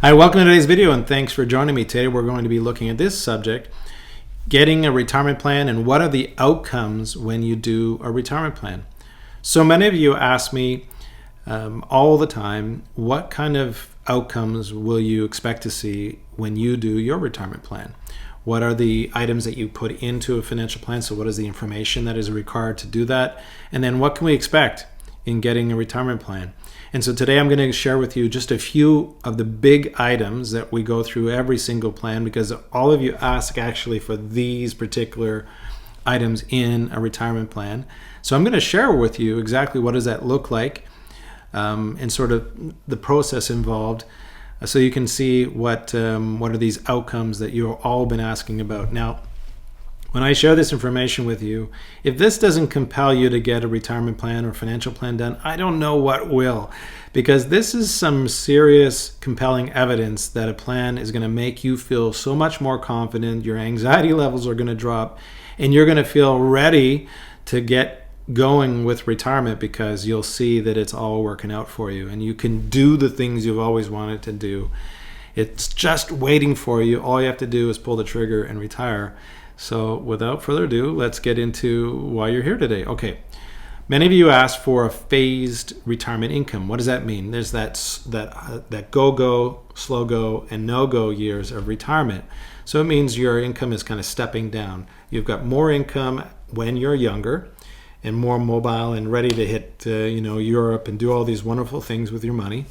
Hi, welcome to today's video and thanks for joining me. Today we're going to be looking at this subject, getting a retirement plan and what are the outcomes when you do a retirement plan. So many of you ask me all the time, what kind of outcomes will you expect to see when you do your retirement plan? What are the items that you put into a financial plan? So what is the information that is required to do that? And then what can we expect in getting a retirement plan? And so today I'm going to share with you just a few of the big items that we go through every single plan, because all of you ask actually for these particular items in a retirement plan. So I'm going to share with you exactly what does that look like and sort of the process involved, so you can see what are these outcomes that you've all been asking about. Now, when I share this information with you, if this doesn't compel you to get a retirement plan or financial plan done, I don't know what will, because this is some serious compelling evidence that a plan is going to make you feel so much more confident, your anxiety levels are going to drop, and you're going to feel ready to get going with retirement because you'll see that it's all working out for you and you can do the things you've always wanted to do. It's just waiting for you. All you have to do is pull the trigger and retire. So without further ado, let's get into why you're here today. Okay, many of you asked for a phased retirement income. What does that mean? There's that go-go, slow-go, and no-go years of retirement. So it means your income is kind of stepping down. You've got more income when you're younger and more mobile and ready to hit Europe and do all these wonderful things with your money,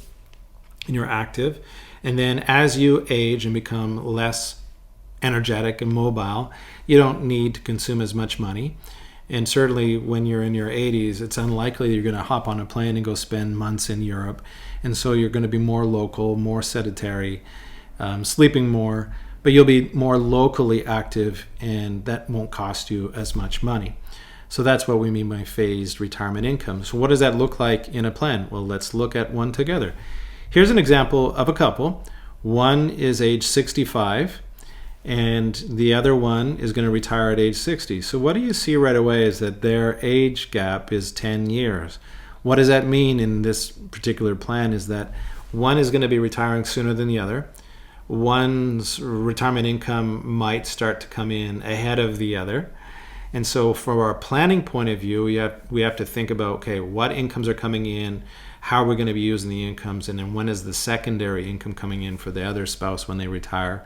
and you're active. And then as you age and become less energetic and mobile, you don't need to consume as much money. And certainly when you're in your 80s, it's unlikely you're going to hop on a plane and go spend months in Europe. And so you're going to be more local, more sedentary, sleeping more, but you'll be more locally active, and that won't cost you as much money. So that's what we mean by phased retirement income. So what does that look like in a plan? Well, let's look at one together. Here's an example of a couple. One is age 65 and the other one is going to retire at age 60. So what do you see right away is that their age gap is 10 years. What does that mean in this particular plan is that one is going to be retiring sooner than the other. One's retirement income might start to come in ahead of the other. And so from our planning point of view, we have to think about, okay, what incomes are coming in, how are we going to be using the incomes, and then when is the secondary income coming in for the other spouse when they retire.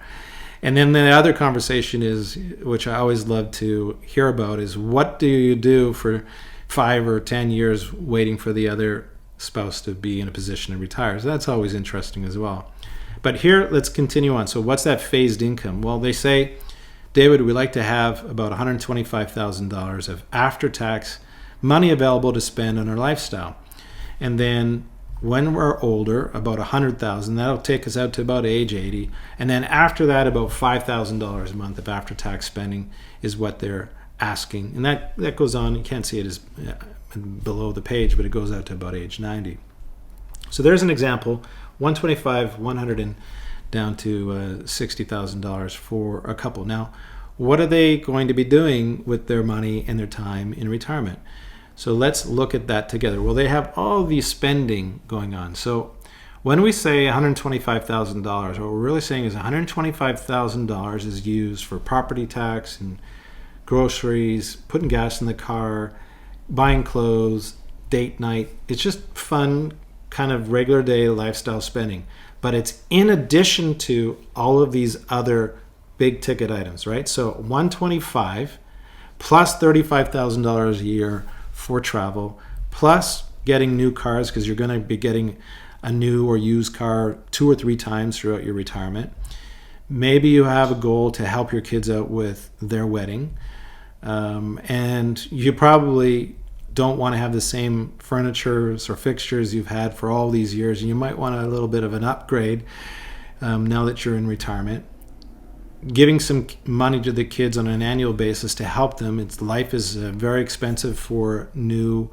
And then the other conversation is, which I always love to hear about, is what do you do for 5 or 10 years waiting for the other spouse to be in a position to retire? So that's always interesting as well. But here, let's continue on. So what's that phased income? Well, they say, David, we like to have about $125,000 of after-tax money available to spend on our lifestyle. And then when we're older, about $100,000, that'll take us out to about age 80. And then after that, about $5,000 a month of after-tax spending is what they're asking. And that goes on, you can't see it as below the page, but it goes out to about age 90. So there's an example, 125, 100, and down to $60,000 for a couple. Now, what are they going to be doing with their money and their time in retirement? So let's look at that together. Well, they have all these spending going on. So when we say $125,000, what we're really saying is $125,000 is used for property tax and groceries, putting gas in the car, buying clothes, date night. It's just fun, kind of regular day lifestyle spending. But it's in addition to all of these other big ticket items, right? So $125,000 plus $35,000 a year for travel, plus getting new cars, because you're going to be getting a new or used car 2 or 3 times throughout your retirement. Maybe you have a goal to help your kids out with their wedding, and you probably don't want to have the same furniture or fixtures you've had for all these years, and you might want a little bit of an upgrade now that you're in retirement. Giving some money to the kids on an annual basis to help them. Life is very expensive for new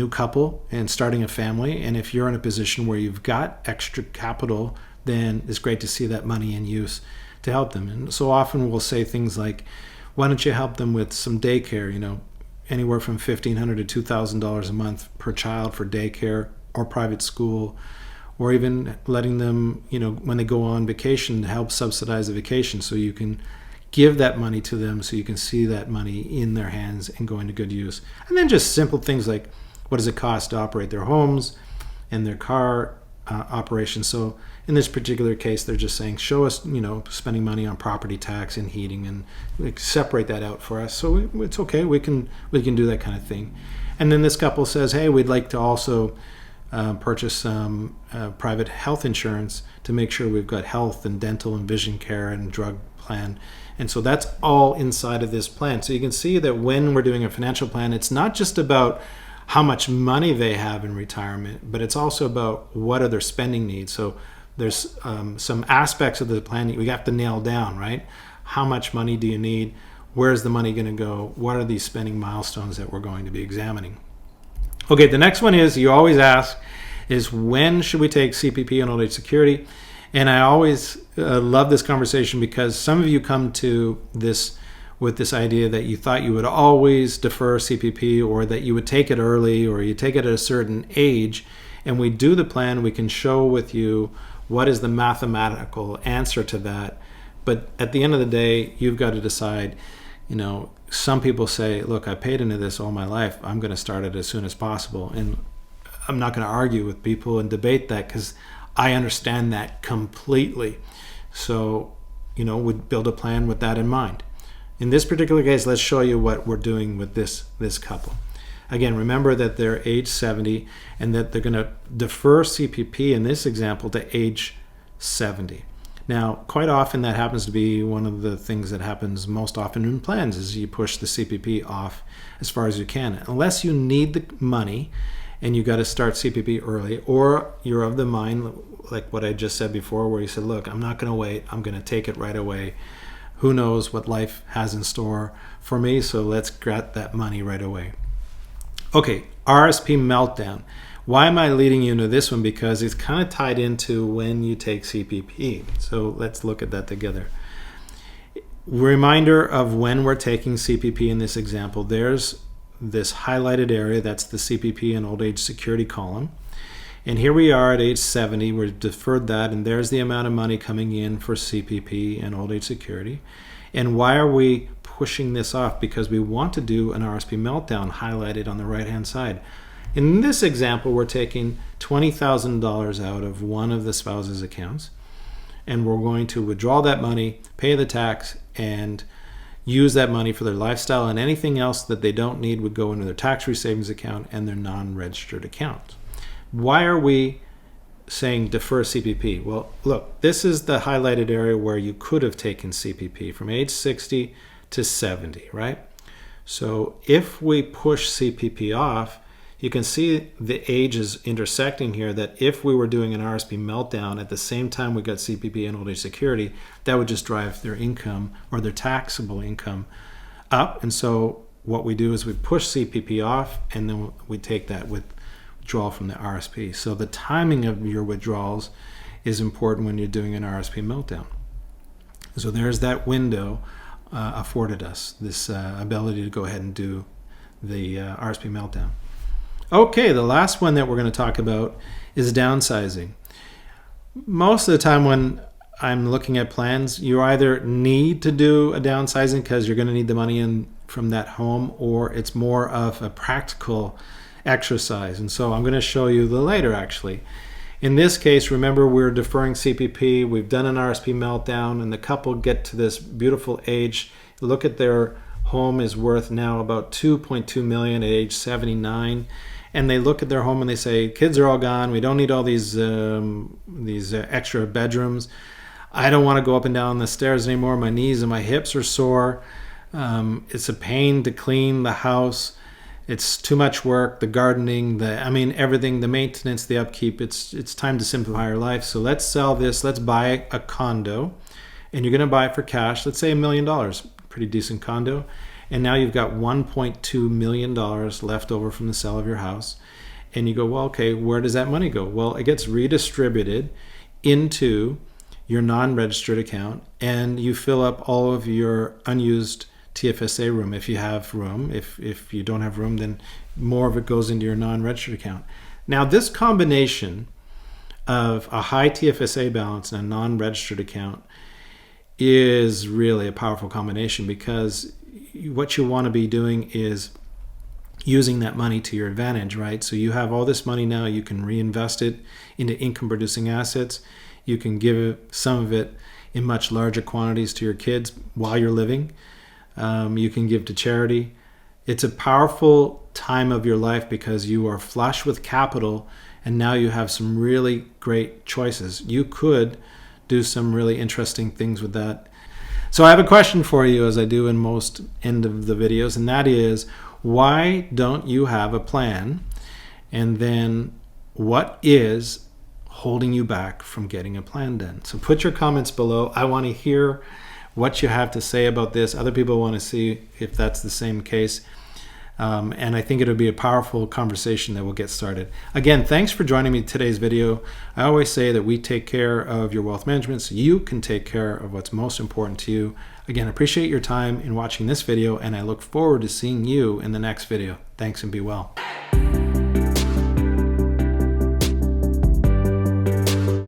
couple and starting a family. And if you're in a position where you've got extra capital, then it's great to see that money in use to help them. And so often we'll say things like, why don't you help them with some daycare, anywhere from $1,500 to $2,000 a month per child for daycare or private school, or even letting them, when they go on vacation, to help subsidize the vacation, so you can give that money to them, so you can see that money in their hands and going to good use. And then just simple things like, what does it cost to operate their homes and their car operations? So in this particular case, they're just saying, show us, spending money on property tax and heating, and separate that out for us. So it's okay. We can do that kind of thing. And then this couple says, hey, we'd like to also purchase some private health insurance to make sure we've got health and dental and vision care and drug plan. And so that's all inside of this plan. So you can see that when we're doing a financial plan, it's not just about how much money they have in retirement, but it's also about what are their spending needs. So there's some aspects of the plan that we have to nail down, right? How much money do you need? Where's the money going to go? What are these spending milestones that we're going to be examining? Okay, the next one is, you always ask, is when should we take CPP and Old Age Security? And I always love this conversation, because some of you come to this with this idea that you thought you would always defer CPP, or that you would take it early, or you take it at a certain age. And we do the plan, we can show with you what is the mathematical answer to that. But at the end of the day, you've got to decide. Some people say, look, I paid into this all my life, I'm going to start it as soon as possible. And I'm not going to argue with people and debate that, because I understand that completely. So, we'd build a plan with that in mind. In this particular case, let's show you what we're doing with this couple. Again, remember that they're age 70, and that they're going to defer CPP in this example to age 70. Now, quite often that happens to be one of the things that happens most often in plans, is you push the CPP off as far as you can. Unless you need the money and you got to start CPP early, or you're of the mind, like what I just said before, where you said, look, I'm not going to wait, I'm going to take it right away. Who knows what life has in store for me, so let's get that money right away. Okay, RSP Meltdown. Why am I leading you into this one? Because it's kind of tied into when you take CPP. So let's look at that together. Reminder of when we're taking CPP in this example. There's this highlighted area, that's the CPP and Old Age Security column. And here we are at age 70, we've deferred that, and there's the amount of money coming in for CPP and Old Age Security. And why are we pushing this off? Because we want to do an RSP Meltdown highlighted on the right-hand side. In this example, we're taking $20,000 out of one of the spouse's accounts, and we're going to withdraw that money, pay the tax, and use that money for their lifestyle, and anything else that they don't need would go into their tax-free savings account and their non-registered account. Why are we saying defer CPP? Well, look, this is the highlighted area where you could have taken CPP from age 60 to 70, right? So if we push CPP off, you can see the ages intersecting here, that if we were doing an RSP Meltdown at the same time we got CPP and Old Age Security, that would just drive their income, or their taxable income, up. And so what we do is we push CPP off, and then we take that withdrawal from the RSP. So the timing of your withdrawals is important when you're doing an RSP Meltdown. So there's that window afforded us, this ability to go ahead and do the RSP Meltdown. Okay, the last one that we're going to talk about is downsizing. Most of the time when I'm looking at plans, you either need to do a downsizing because you're going to need the money in from that home, or it's more of a practical exercise. And so I'm going to show you the later, actually. In this case, remember, we're deferring CPP, we've done an RSP Meltdown, and the couple get to this beautiful age. Look at their home is worth now about $2.2 million at age 79. And they look at their home and they say, kids are all gone, we don't need all these extra bedrooms. I don't want to go up and down the stairs anymore. My knees and my hips are sore. It's a pain to clean the house. It's too much work, the gardening, everything, the maintenance, the upkeep. It's time to simplify our life. So let's sell this. Let's buy a condo. And you're going to buy it for cash. Let's say $1 million. Pretty decent condo. And now you've got $1.2 million left over from the sale of your house. And you go, well, okay, where does that money go? Well, it gets redistributed into your non-registered account, and you fill up all of your unused TFSA room if you have room. If you don't have room, then more of it goes into your non-registered account. Now, this combination of a high TFSA balance and a non-registered account is really a powerful combination, because what you want to be doing is using that money to your advantage, right? So you have all this money now, you can reinvest it into income producing assets. You can give some of it in much larger quantities to your kids while you're living. You can give to charity. It's a powerful time of your life because you are flush with capital, and now you have some really great choices. You could do some really interesting things with that. So I have a question for you, as I do in most end of the videos, and that is, why don't you have a plan? And then what is holding you back from getting a plan done? So put your comments below. I want to hear what you have to say about this. Other people want to see if that's the same case. And I think it'll be a powerful conversation that will get started. Again, thanks for joining me in today's video. I always say that we take care of your wealth management so you can take care of what's most important to you. Again, appreciate your time in watching this video, and I look forward to seeing you in the next video. Thanks and be well.